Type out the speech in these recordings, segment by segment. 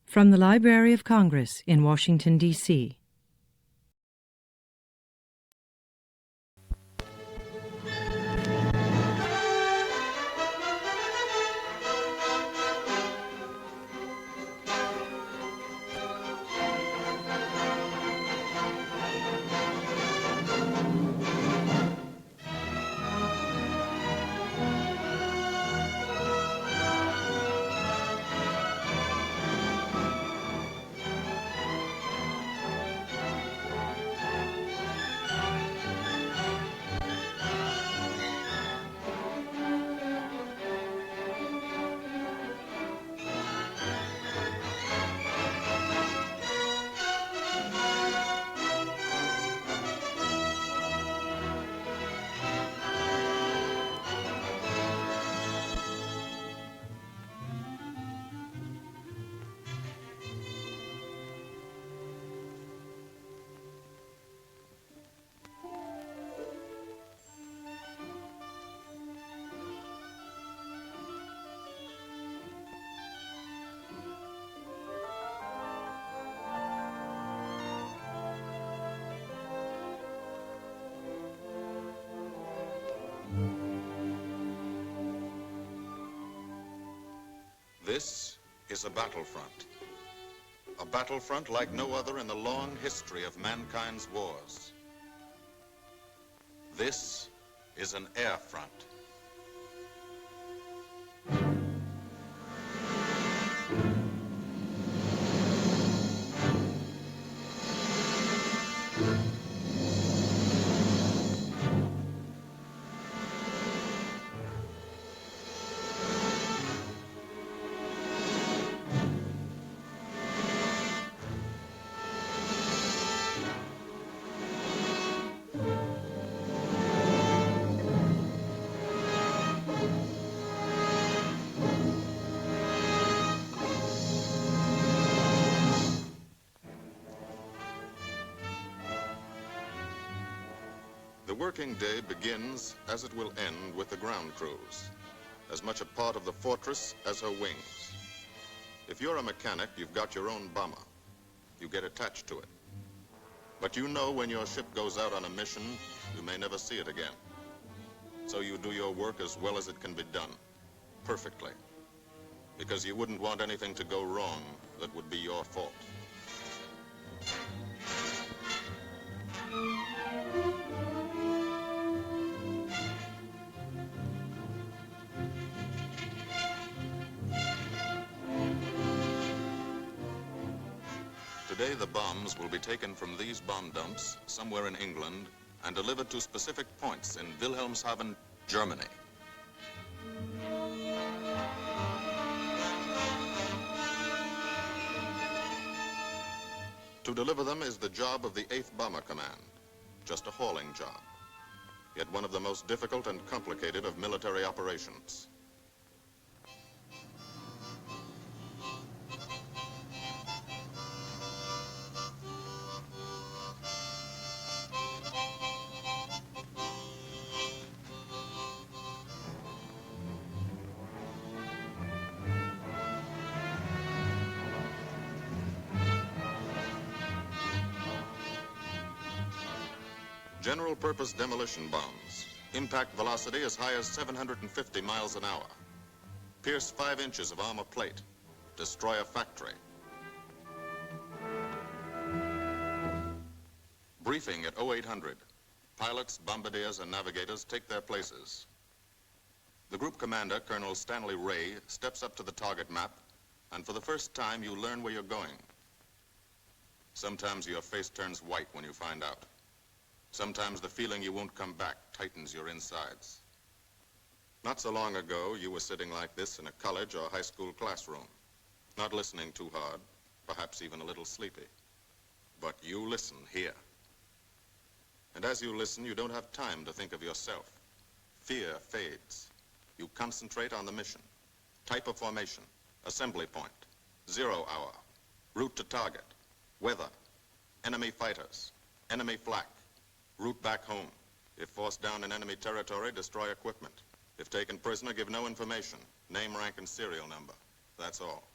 From the Library of Congress in Washington, D.C. This is a battlefront. A battlefront like no other in the long history of mankind's wars. This is an air front. The working day begins, as it will end, with the ground crews, as much a part of the fortress as her wings. If you're a mechanic, you've got your own bomber. You get attached to it. But you know when your ship goes out on a mission, you may never see it again. So you do your work as well as it can be done, perfectly, because you wouldn't want anything to go wrong that would be your fault. Today, the bombs will be taken from these bomb dumps somewhere in England and delivered to specific points in Wilhelmshaven, Germany. To deliver them is the job of the 8th Bomber Command, just a hauling job, yet one of the most difficult and complicated of military operations. General-purpose demolition bombs, impact velocity as high as 750 miles an hour, pierce 5 inches of armor plate, destroy a factory. Briefing at 0800. Pilots, bombardiers, and navigators take their places. The group commander, Colonel Stanley Ray, steps up to the target map, and for the first time you learn where you're going. Sometimes your face turns white when you find out. Sometimes the feeling you won't come back tightens your insides. Not so long ago, you were sitting like this in a college or high school classroom, not listening too hard, perhaps even a little sleepy. But you listen here. And as you listen, you don't have time to think of yourself. Fear fades. You concentrate on the mission. Type of formation, assembly point, 0 hour, route to target, weather, enemy fighters, enemy flak, route back home. If forced down in enemy territory, destroy equipment. If taken prisoner, give no information. Name, rank, and serial number. That's all.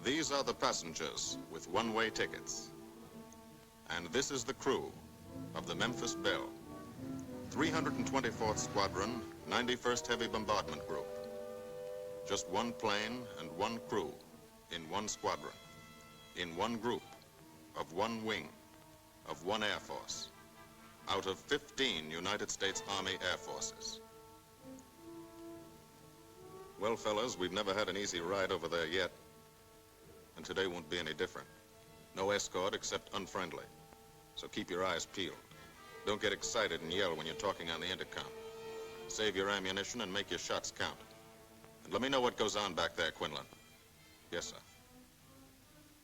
These are the passengers with one-way tickets. And this is the crew of the Memphis Belle, 324th Squadron, 91st Heavy Bombardment Group. Just one plane and one crew in one squadron, in one group, of one wing, of one Air Force, out of 15 United States Army Air Forces. Well, fellas, we've never had an easy ride over there yet, and today won't be any different. No escort except unfriendly, so keep your eyes peeled. Don't get excited and yell when you're talking on the intercom. Save your ammunition and make your shots count. And let me know what goes on back there, Quinlan. Yes, sir.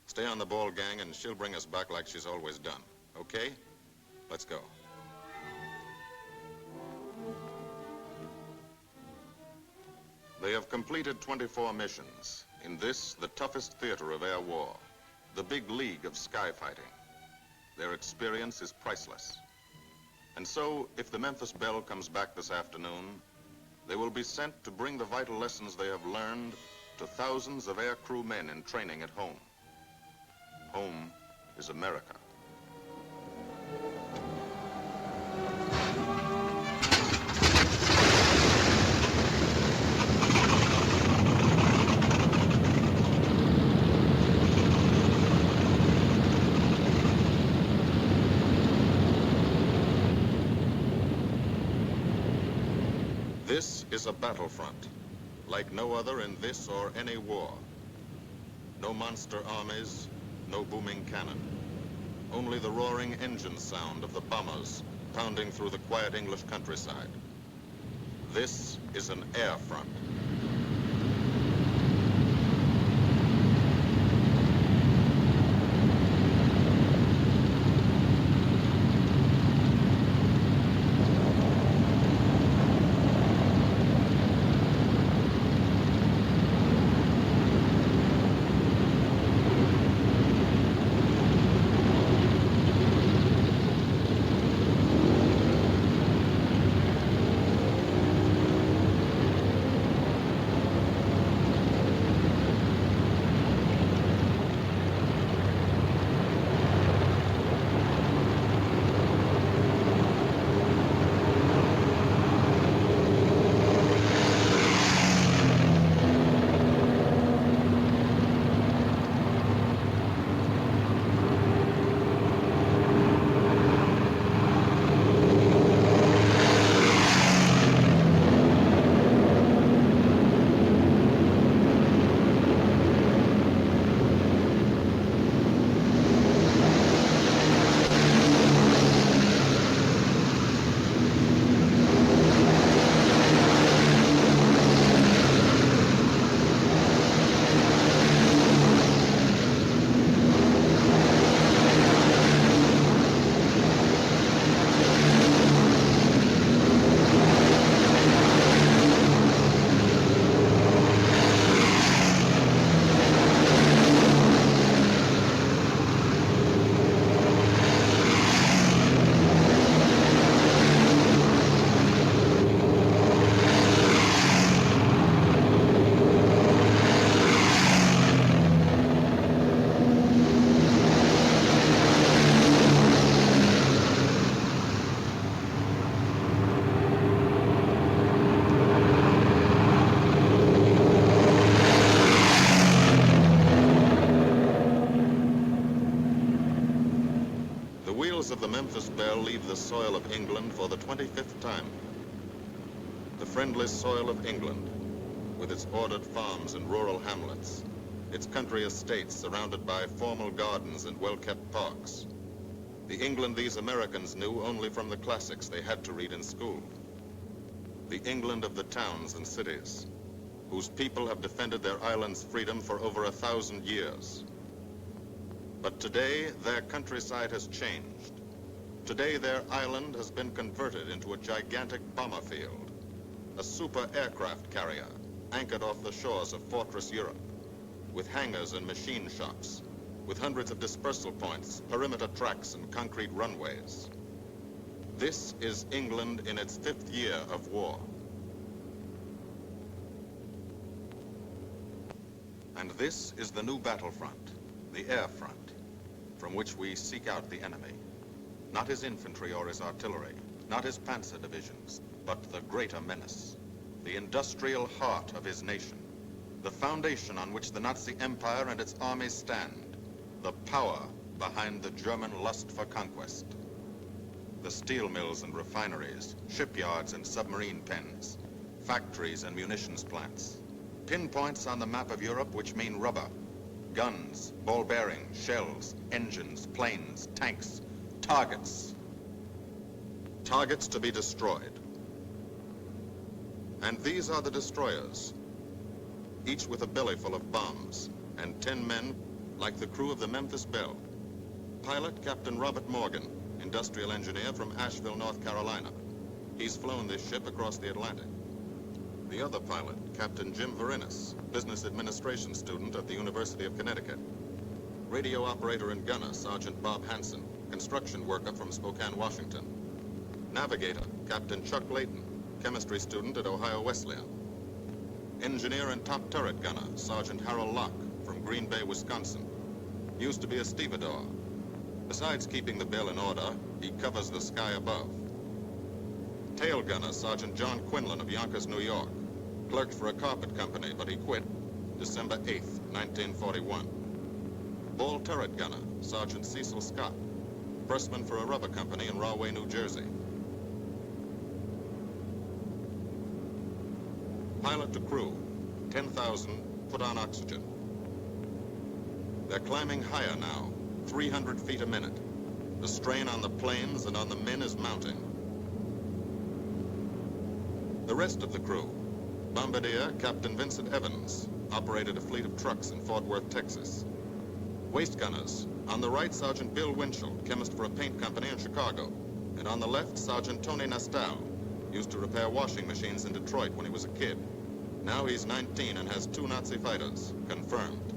Stay on the ball, gang, and she'll bring us back like she's always done. Okay? Let's go. They have completed 24 missions in this, the toughest theater of air war, the big league of sky fighting. Their experience is priceless. And so, if the Memphis Belle comes back this afternoon, they will be sent to bring the vital lessons they have learned to thousands of air crew men in training at home. Home is America. This is a battlefront, like no other in this or any war. No monster armies, no booming cannon. Only the roaring engine sound of the bombers pounding through the quiet English countryside. This is an air front. Of the Memphis Belle leave the soil of England for the 25th time. The friendly soil of England, with its ordered farms and rural hamlets, its country estates surrounded by formal gardens and well-kept parks. The England these Americans knew only from the classics they had to read in school. The England of the towns and cities, whose people have defended their island's freedom for over 1,000 years. But today, their countryside has changed. Today, their island has been converted into a gigantic bomber field, a super aircraft carrier anchored off the shores of Fortress Europe, with hangars and machine shops, with hundreds of dispersal points, perimeter tracks, and concrete runways. This is England in its 5th year of war. And this is the new battlefront, the air front, from which we seek out the enemy. Not his infantry or his artillery, not his panzer divisions, but the greater menace, the industrial heart of his nation, the foundation on which the Nazi Empire and its armies stand, the power behind the German lust for conquest. The steel mills and refineries, shipyards and submarine pens, factories and munitions plants, pinpoints on the map of Europe which mean rubber, guns, ball bearings, shells, engines, planes, tanks, targets. Targets to be destroyed. And these are the destroyers, each with a belly full of bombs, and 10 men like the crew of the Memphis Belle. Pilot Captain Robert Morgan, industrial engineer from Asheville, North Carolina. He's flown this ship across the Atlantic. The other pilot, Captain Jim Verinis, business administration student at the University of Connecticut. Radio operator and gunner, Sergeant Bob Hansen, construction worker from Spokane, Washington. Navigator, Captain Chuck Layton, chemistry student at Ohio Wesleyan. Engineer and top turret gunner, Sergeant Harold Locke, from Green Bay, Wisconsin. Used to be a stevedore. Besides keeping the Belle in order, he covers the sky above. Tail gunner, Sergeant John Quinlan of Yonkers, New York. Clerked for a carpet company, but he quit December 8th, 1941. Ball turret gunner, Sergeant Cecil Scott. Pressman for a rubber company in Rahway, New Jersey. Pilot to crew, 10,000, put on oxygen. They're climbing higher now, 300 feet a minute. The strain on the planes and on the men is mounting. The rest of the crew, Bombardier Captain Vincent Evans, operated a fleet of trucks in Fort Worth, Texas. Waist gunners, on the right, Sergeant Bill Winchell, chemist for a paint company in Chicago. And on the left, Sergeant Tony Nastal, used to repair washing machines in Detroit when he was a kid. Now he's 19 and has 2 Nazi fighters, confirmed.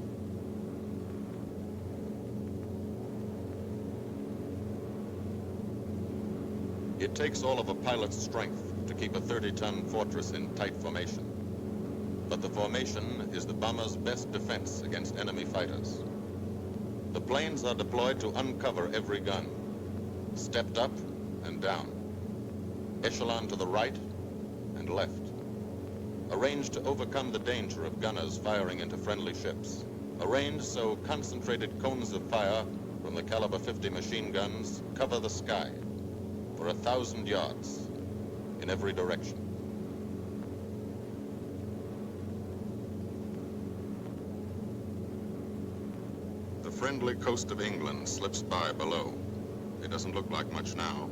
It takes all of a pilot's strength to keep a 30-ton fortress in tight formation. But the formation is the bomber's best defense against enemy fighters. The planes are deployed to uncover every gun, stepped up and down, echelon to the right and left, arranged to overcome the danger of gunners firing into friendly ships, arranged so concentrated cones of fire from the caliber 50 machine guns cover the sky for 1,000 yards in every direction. The friendly coast of England slips by below. It doesn't look like much now,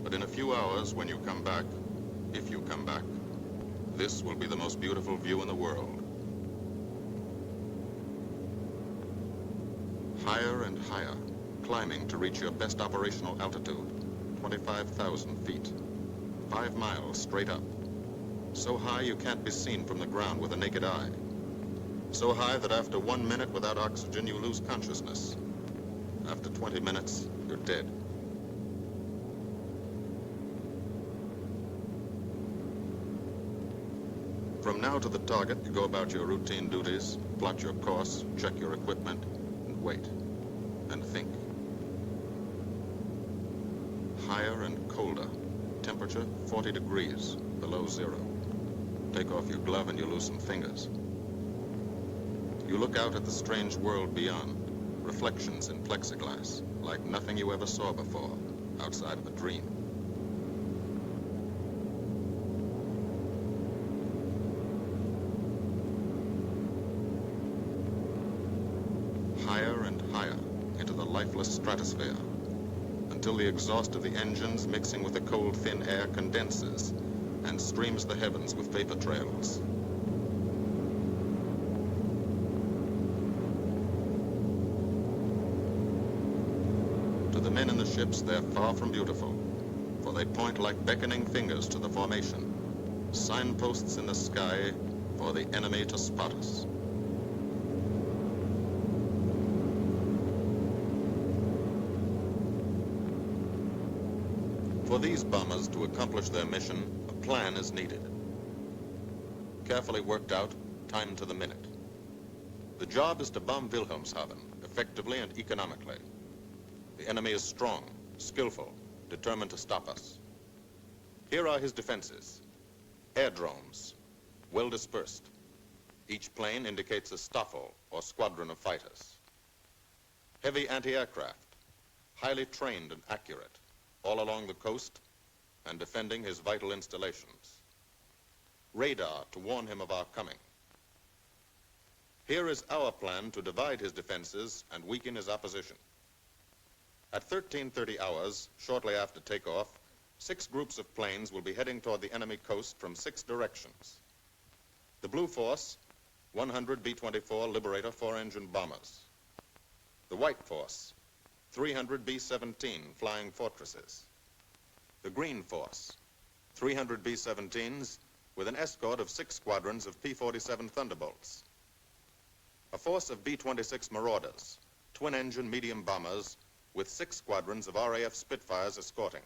but in a few hours when you come back, if you come back, this will be the most beautiful view in the world. Higher and higher, climbing to reach your best operational altitude, 25,000 feet. 5 miles straight up. So high you can't be seen from the ground with a naked eye. So high that after 1 minute without oxygen, you lose consciousness. After 20 minutes, you're dead. From now to the target, you go about your routine duties, plot your course, check your equipment, and wait, and think. Higher and colder. Temperature 40 degrees, below zero. Take off your glove and you lose some fingers. You look out at the strange world beyond, reflections in plexiglass, like nothing you ever saw before, outside of a dream. Higher and higher into the lifeless stratosphere, until the exhaust of the engines mixing with the cold, thin air condenses and streams the heavens with vapor trails. To the men in the ships, they're far from beautiful, for they point like beckoning fingers to the formation, signposts in the sky for the enemy to spot us. For these bombers to accomplish their mission, a plan is needed. Carefully worked out, timed to the minute. The job is to bomb Wilhelmshaven effectively and economically. The enemy is strong, skillful, determined to stop us. Here are his defenses. Airdromes, well dispersed. Each plane indicates a staffel or squadron of fighters. Heavy anti-aircraft, highly trained and accurate, all along the coast and defending his vital installations. Radar to warn him of our coming. Here is our plan to divide his defenses and weaken his opposition. At 13:30 hours, shortly after takeoff, 6 groups of planes will be heading toward the enemy coast from 6 directions. The Blue Force, 100 B-24 Liberator 4-engine bombers. The White Force, 300 B-17 Flying Fortresses. The Green Force, 300 B-17s with an escort of 6 squadrons of P-47 Thunderbolts. A force of B-26 Marauders, twin-engine medium bombers with 6 squadrons of RAF Spitfires escorting.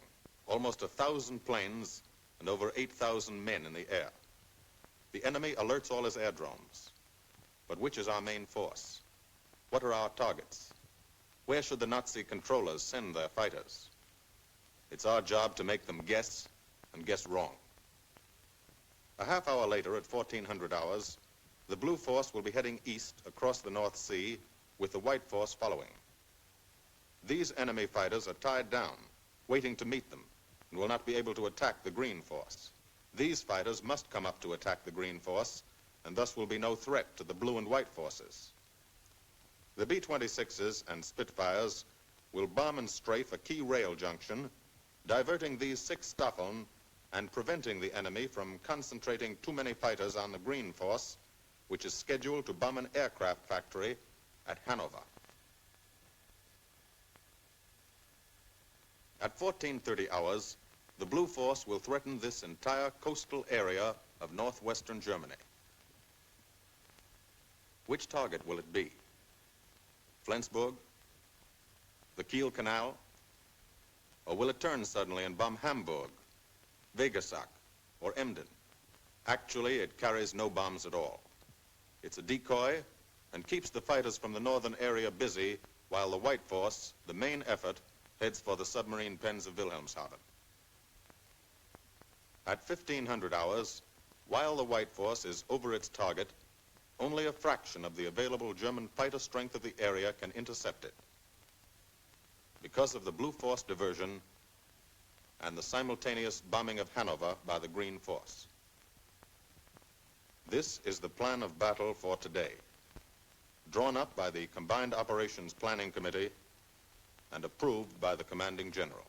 Almost 1,000 planes and over 8,000 men in the air. The enemy alerts all his airdromes. But which is our main force? What are our targets? Where should the Nazi controllers send their fighters? It's our job to make them guess, and guess wrong. A half hour later, at 1400 hours, the Blue Force will be heading east across the North Sea, with the White Force following. These enemy fighters are tied down, waiting to meet them, and will not be able to attack the Green Force. These fighters must come up to attack the Green Force, and thus will be no threat to the Blue and White Forces. The B-26s and Spitfires will bomb and strafe a key rail junction, diverting these 6 Staffeln and preventing the enemy from concentrating too many fighters on the Green Force, which is scheduled to bomb an aircraft factory at Hanover. At 14:30 hours, the Blue Force will threaten this entire coastal area of northwestern Germany. Which target will it be? Flensburg? The Kiel Canal? Or will it turn suddenly and bomb Hamburg, Wegesack, or Emden? Actually, it carries no bombs at all. It's a decoy and keeps the fighters from the northern area busy while the White Force, the main effort, heads for the submarine pens of Wilhelmshaven. At 1500 hours, while the White Force is over its target, only a fraction of the available German fighter strength of the area can intercept it. Because of the Blue Force diversion and the simultaneous bombing of Hanover by the Green Force. This is the plan of battle for today, drawn up by the Combined Operations Planning Committee and approved by the Commanding General.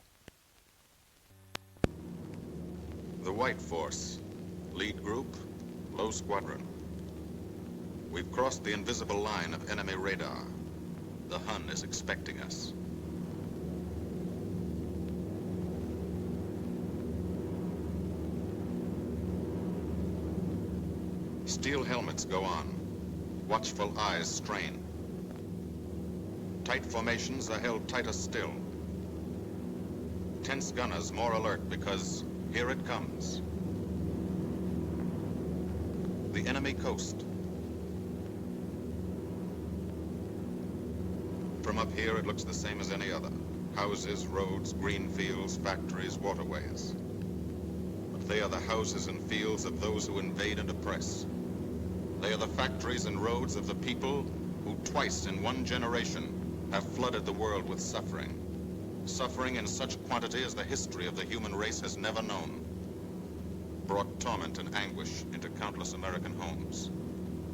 The White Force, lead group, low squadron. We've crossed the invisible line of enemy radar. The Hun is expecting us. Steel helmets go on. Watchful eyes strain. Tight formations are held tighter still. Tense gunners more alert because here it comes. The enemy coast. From up here, it looks the same as any other. Houses, roads, green fields, factories, waterways. But they are the houses and fields of those who invade and oppress. They are the factories and roads of the people who twice in one generation have flooded the world with suffering. Suffering in such quantity as the history of the human race has never known. Brought torment and anguish into countless American homes.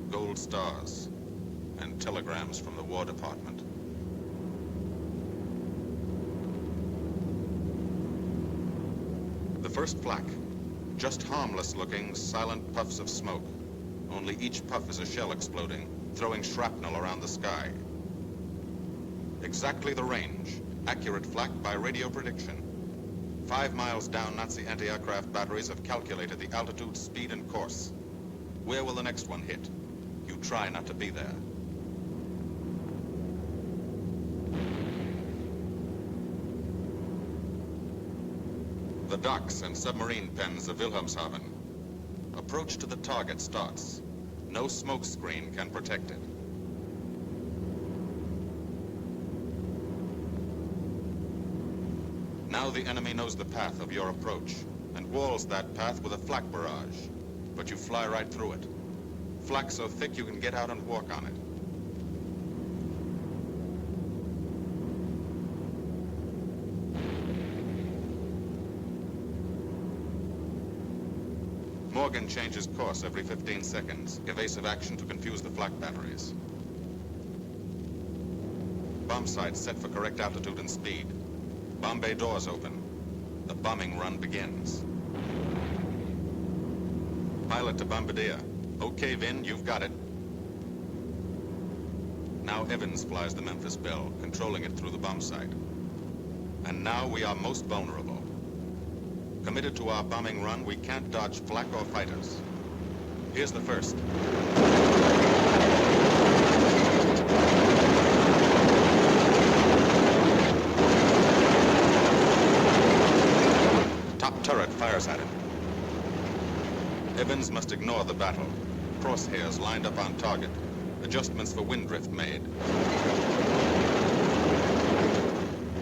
Gold stars and telegrams from the War Department. The first flak, just harmless-looking, silent puffs of smoke. Only each puff is a shell exploding, throwing shrapnel around the sky. Exactly the range, accurate flak by radio prediction. 5 miles down, Nazi anti-aircraft batteries have calculated the altitude, speed, and course. Where will the next one hit? You try not to be there. The docks and submarine pens of Wilhelmshaven. Approach to the target starts. No smoke screen can protect it. Now the enemy knows the path of your approach and walls that path with a flak barrage. But you fly right through it. Flak so thick you can get out and walk on it. Morgan changes course every 15 seconds. Evasive action to confuse the flak batteries. Bomb sights set for correct altitude and speed. Bomb bay doors open. The bombing run begins. Pilot to Bombardier. Okay, Vin, you've got it. Now Evans flies the Memphis Belle, controlling it through the bomb site. And now we are most vulnerable. Committed to our bombing run, we can't dodge flak or fighters. Here's the first. Top turret fires at it. Evans must ignore the battle. Crosshairs lined up on target. Adjustments for wind drift made.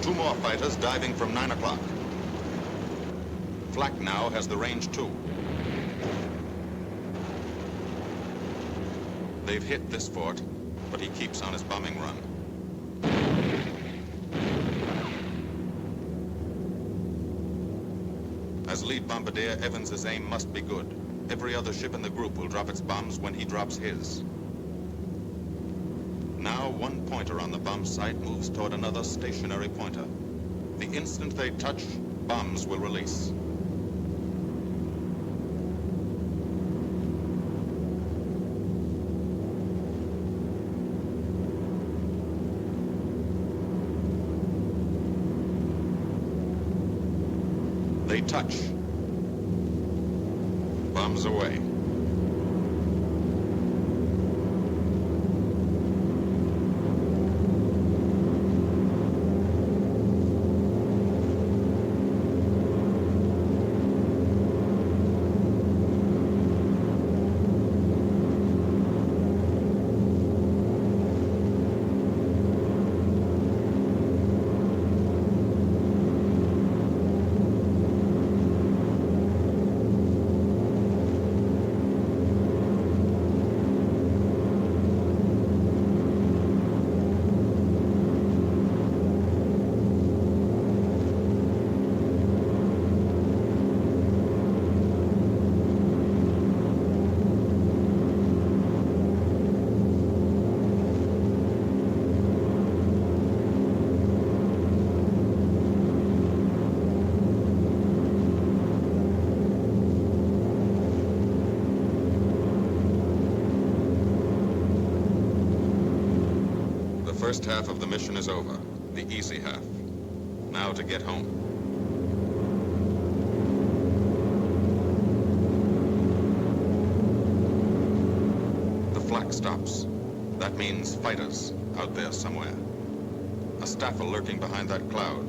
2 more fighters diving from 9 o'clock. Flak now has the range too. They've hit this fort, but he keeps on his bombing run. As lead bombardier, Evans's aim must be good. Every other ship in the group will drop its bombs when he drops his. Now one pointer on the bomb site moves toward another stationary pointer. The instant they touch, bombs will release. They touch. Bombs away. The first half of the mission is over, the easy half. Now to get home. The flak stops. That means fighters out there somewhere. A staffer lurking behind that cloud,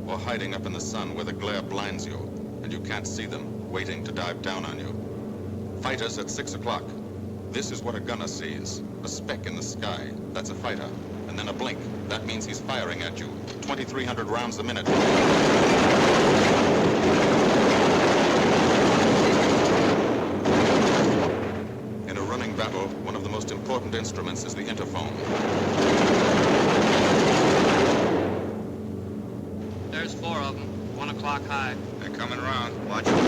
or hiding up in the sun where the glare blinds you, and you can't see them, waiting to dive down on you. Fighters at 6 o'clock. This is what a gunner sees. A speck in the sky. That's a fighter. And then a blink. That means he's firing at you. 2,300 rounds a minute. In a running battle, one of the most important instruments is the interphone. There's 4 of them. 1 o'clock high. They're coming around. Watch them.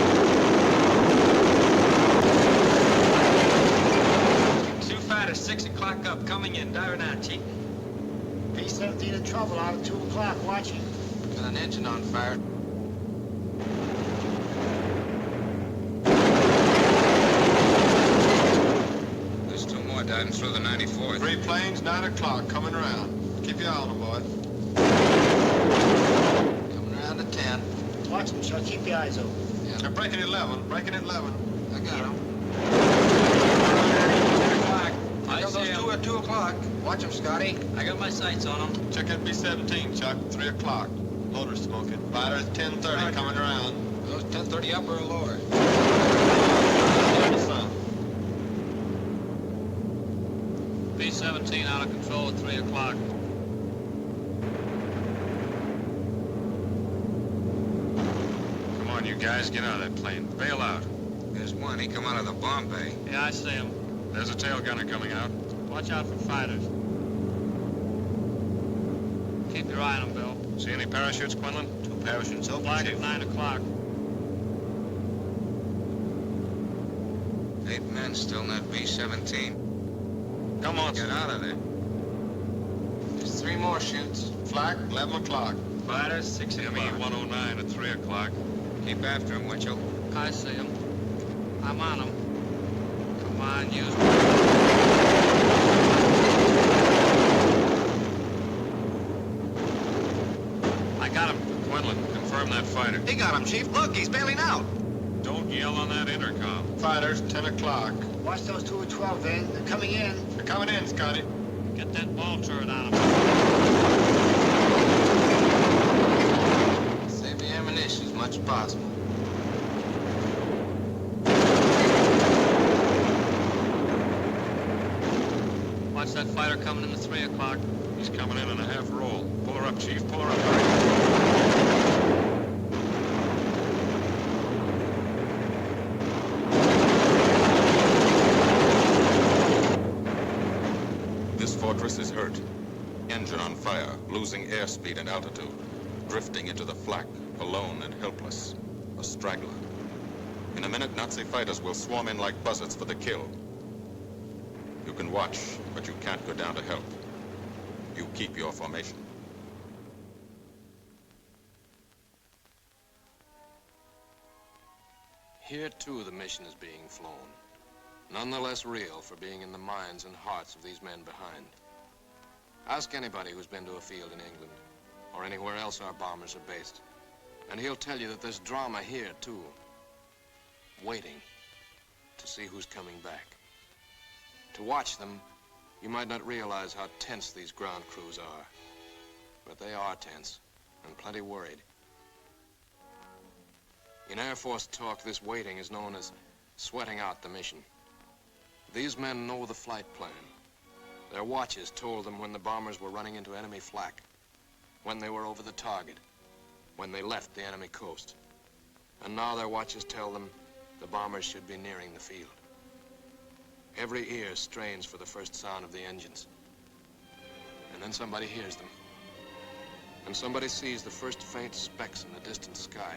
2 fighters, 6 o'clock up, coming in. Dire now, Chief. B-17 in trouble out at 2 o'clock, watching. Got an engine on fire. There's 2 more diving through the 94th. 3 planes, 9 o'clock, coming around. Keep your eye on them, boy. Coming around to 10. Watch them, Chuck. Keep your eyes open. Yeah. They're breaking at 11, breaking at 11. I got them. 10 o'clock. I got those 2 at 2 o'clock. Watch them, Scotty. I got my sights on them. Check that B-17, Chuck, 3 o'clock. Loader smoking. Fighters 10:30, coming around. Those 10:30 upper or lower? The sun. B-17 out of control at 3 o'clock. you guys get out of that plane. Bail out. There's one. He come out of the bomb bay. Yeah, I see him. There's a tail gunner coming out. Watch out for fighters. Keep your eye on him, Bill. See any parachutes, Quinlan? 2 parachutes open, Flag Chief. at 9 o'clock. 8 men still in that B-17. Come on, Get out of there. There's 3 more chutes. Flak, 11 o'clock. Fighters, 6 ME o'clock. 109 at 3 o'clock. Keep after him, Winchell. I see him. I'm on him. Come on, use I got him. Quinlan, confirm that fighter. He got him, Chief. Look, he's bailing out. Don't yell on that intercom. Fighters, 10 o'clock. Watch those 2 at 12, Van. They're coming in. They're coming in, Scotty. Get that ball turret on him. Save the ammunition as much as possible. Watch that fighter coming in at 3 o'clock. He's coming in a half roll. Pull her up, Chief. Pull her up. Hurry. This fortress is hurt. Engine on fire, losing airspeed and altitude. Drifting into the flak, alone and helpless. A straggler. In a minute, Nazi fighters will swarm in like buzzards for the kill. You can watch, but you can't go down to help. You keep your formation. Here, too, the mission is being flown. None the less real for being in the minds and hearts of these men behind. Ask anybody who's been to a field in England, or anywhere else our bombers are based, and he'll tell you that there's drama here, too. Waiting to see who's coming back. To watch them, you might not realize how tense these ground crews are. But they are tense, and plenty worried. In Air Force talk, this waiting is known as sweating out the mission. These men know the flight plan. Their watches told them when the bombers were running into enemy flak, when they were over the target, when they left the enemy coast. And now their watches tell them the bombers should be nearing the field. Every ear strains for the first sound of the engines. And then somebody hears them. And somebody sees the first faint specks in the distant sky.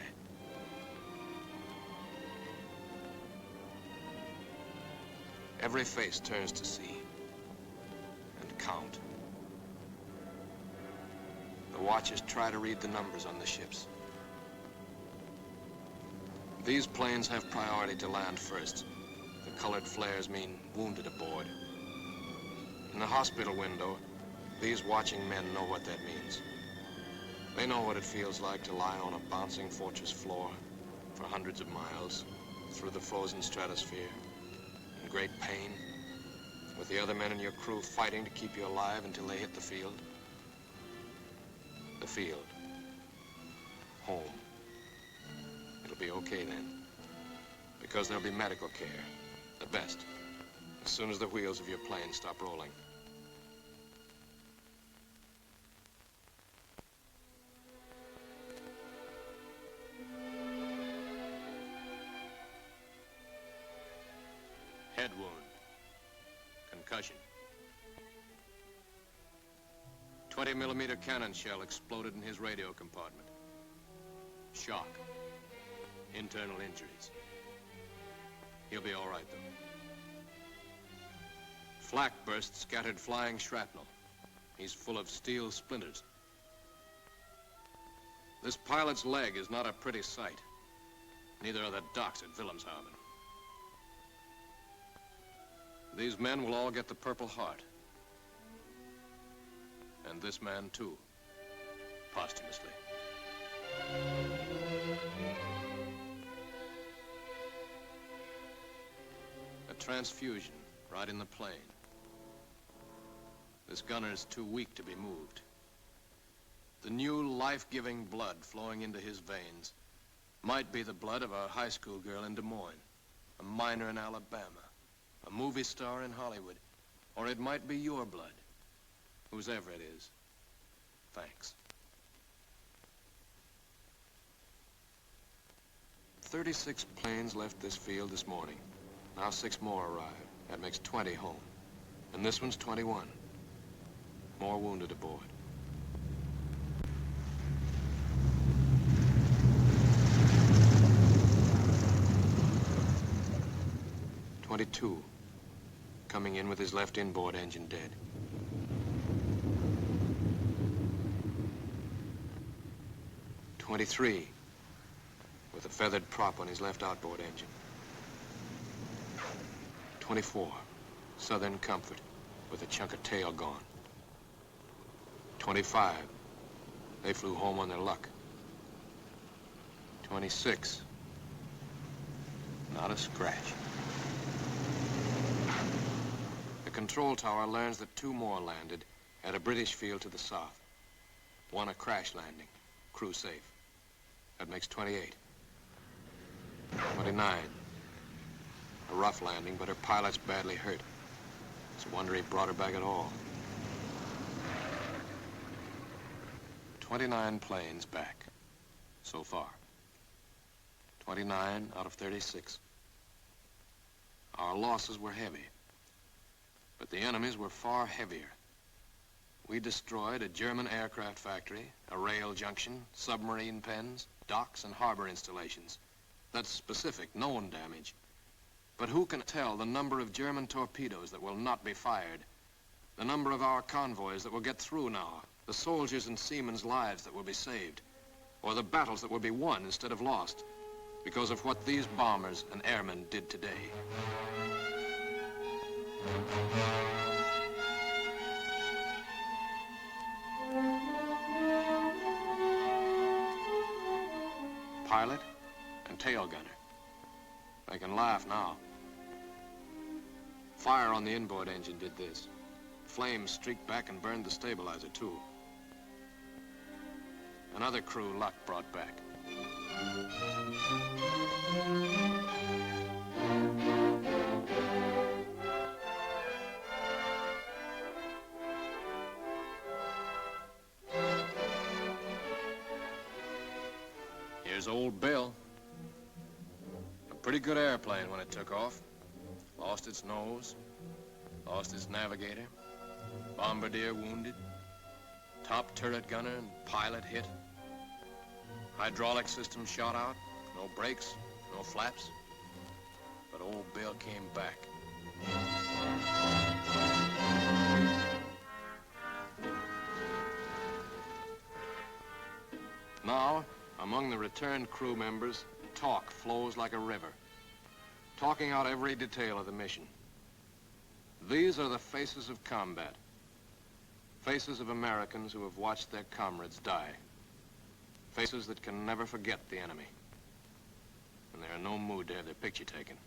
Every face turns to see and count. The watchers try to read the numbers on the ships. These planes have priority to land first. The colored flares mean wounded aboard. In the hospital window, these watching men know what that means. They know what it feels like to lie on a bouncing fortress floor for hundreds of miles through the frozen stratosphere in great pain, with the other men in your crew fighting to keep you alive until they hit the field. The field. Home. It'll be okay then, because there'll be medical care, the best, as soon as the wheels of your plane stop rolling. Head wound. Concussion. 20-millimeter cannon shell exploded in his radio compartment. Shock. Internal injuries. He'll be all right, though. Flak burst scattered flying shrapnel. He's full of steel splinters. This pilot's leg is not a pretty sight. Neither are the docks at Wilhelmshaven. These men will all get the Purple Heart. And this man, too, posthumously. A transfusion right in the plane. This gunner's too weak to be moved. The new life-giving blood flowing into his veins might be the blood of a high school girl in Des Moines, a miner in Alabama, a movie star in Hollywood, or it might be your blood. Whosever it is, thanks. 36 planes left this field this morning. Now 6 more arrived. That makes 20 home. And this one's 21. More wounded aboard. "22, coming in with his left inboard engine dead. "23, with a feathered prop on his left outboard engine. 24, Southern Comfort, with a chunk of tail gone. 25, they flew home on their luck. 26, not a scratch. The control tower learns that 2 more landed at a British field to the south. 1 a crash landing, crew safe. That makes 28. 29, a rough landing, but her pilot's badly hurt. It's a wonder he brought her back at all. 29 planes back, so far. 29 out of 36. Our losses were heavy, but the enemy's were far heavier. We destroyed a German aircraft factory, a rail junction, submarine pens, docks and harbor installations. That's specific, known damage. But who can tell the number of German torpedoes that will not be fired, the number of our convoys that will get through now, the soldiers and seamen's lives that will be saved, or the battles that will be won instead of lost because of what these bombers and airmen did today. Pilot and tail gunner. They can laugh now. Fire on the inboard engine did this. Flames streaked back and burned the stabilizer, too. Another crew luck brought back. Here's old Bill. A pretty good airplane when it took off. Lost its nose, lost its navigator, bombardier wounded, top turret gunner and pilot hit, hydraulic system shot out, no brakes, no flaps, but old Bill came back. Now, among the returned crew members, talk flows like a river, talking out every detail of the mission. These are the faces of combat, faces of Americans who have watched their comrades die, faces that can never forget the enemy, and they're in no mood to have their picture taken.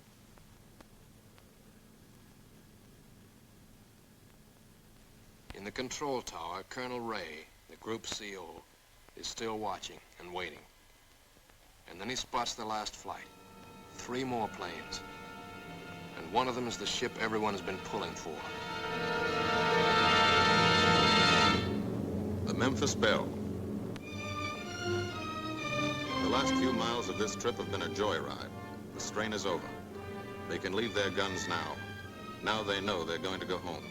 In the control tower, Colonel Ray, the group CO, is still watching and waiting. And then he spots the last flight. 3 more planes. And one of them is the ship everyone has been pulling for. The Memphis Belle. The last few miles of this trip have been a joyride. The strain is over. They can leave their guns now. Now they know they're going to go home.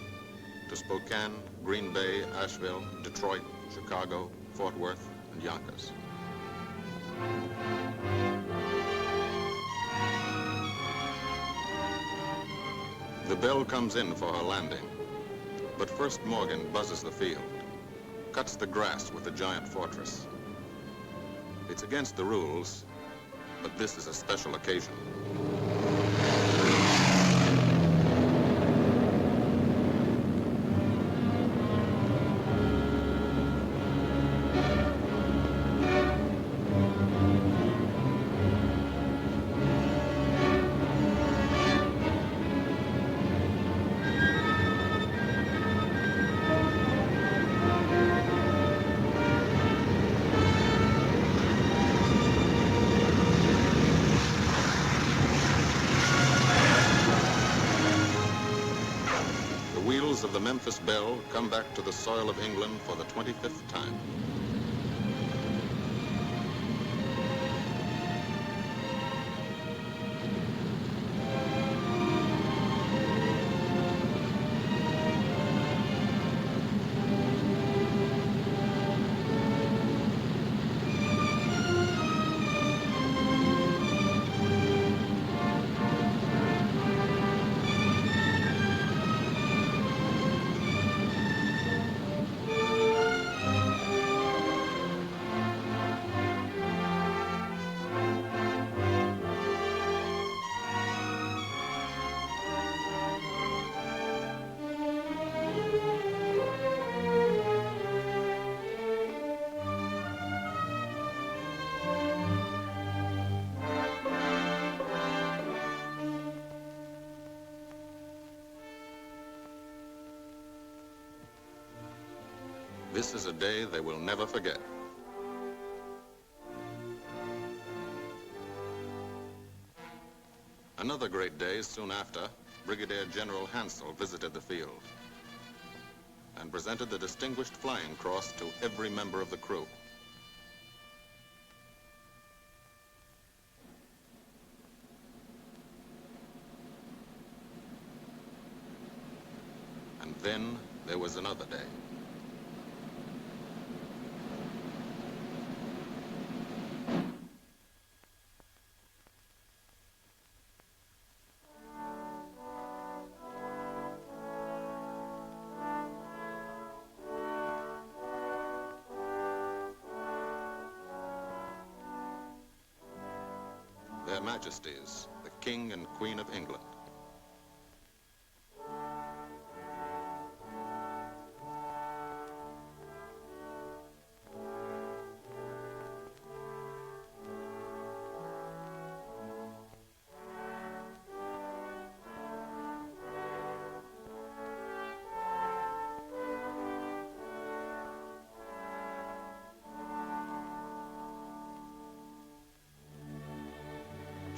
To Spokane, Green Bay, Asheville, Detroit, Chicago, Fort Worth, and Yonkers. The Belle comes in for her landing. But first Morgan buzzes the field, cuts the grass with the giant fortress. It's against the rules, but this is a special occasion. Of the Memphis Belle come back to the soil of England for the 25th time. This is a day they will never forget. Another great day soon after, Brigadier General Hansel visited the field and presented the Distinguished Flying Cross to every member of the crew. And then there was another day. Their Majesties, the King and Queen of England.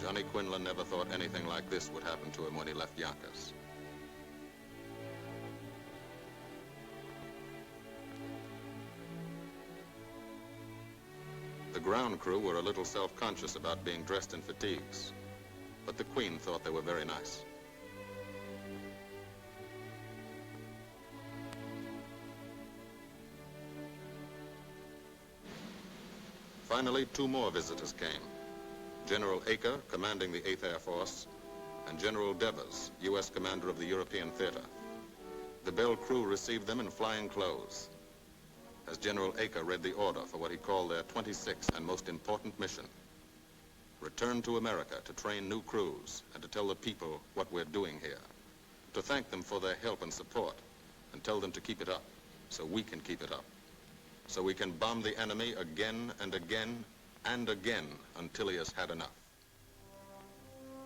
Johnny Quinlan never thought anything like this would happen to him when he left Yonkers. The ground crew were a little self-conscious about being dressed in fatigues, but the Queen thought they were very nice. Finally, two more visitors came. General Acre, commanding the 8th Air Force, and General Devers, U.S. commander of the European Theater. The Bell crew received them in flying clothes, as General Acre read the order for what he called their 26th and most important mission. Return to America to train new crews and to tell the people what we're doing here. To thank them for their help and support and tell them to keep it up so we can keep it up. So we can bomb the enemy again and again and again until he has had enough.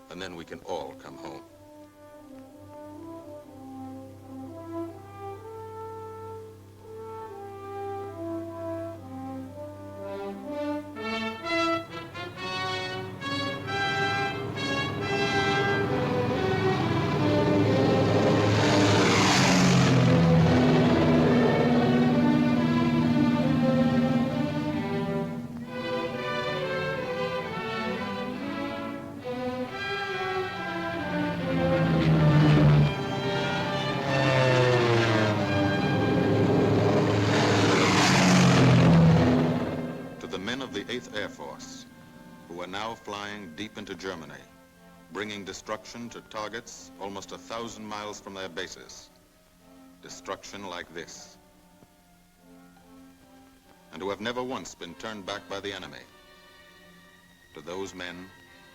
And then we can all come home. The 8th Air Force, who are now flying deep into Germany, bringing destruction to targets almost 1,000 miles from their bases. Destruction like this. And who have never once been turned back by the enemy. To those men,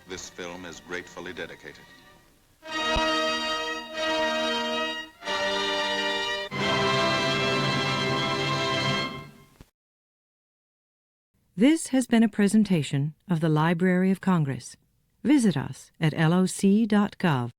this film is gratefully dedicated. This has been a presentation of the Library of Congress. Visit us at loc.gov.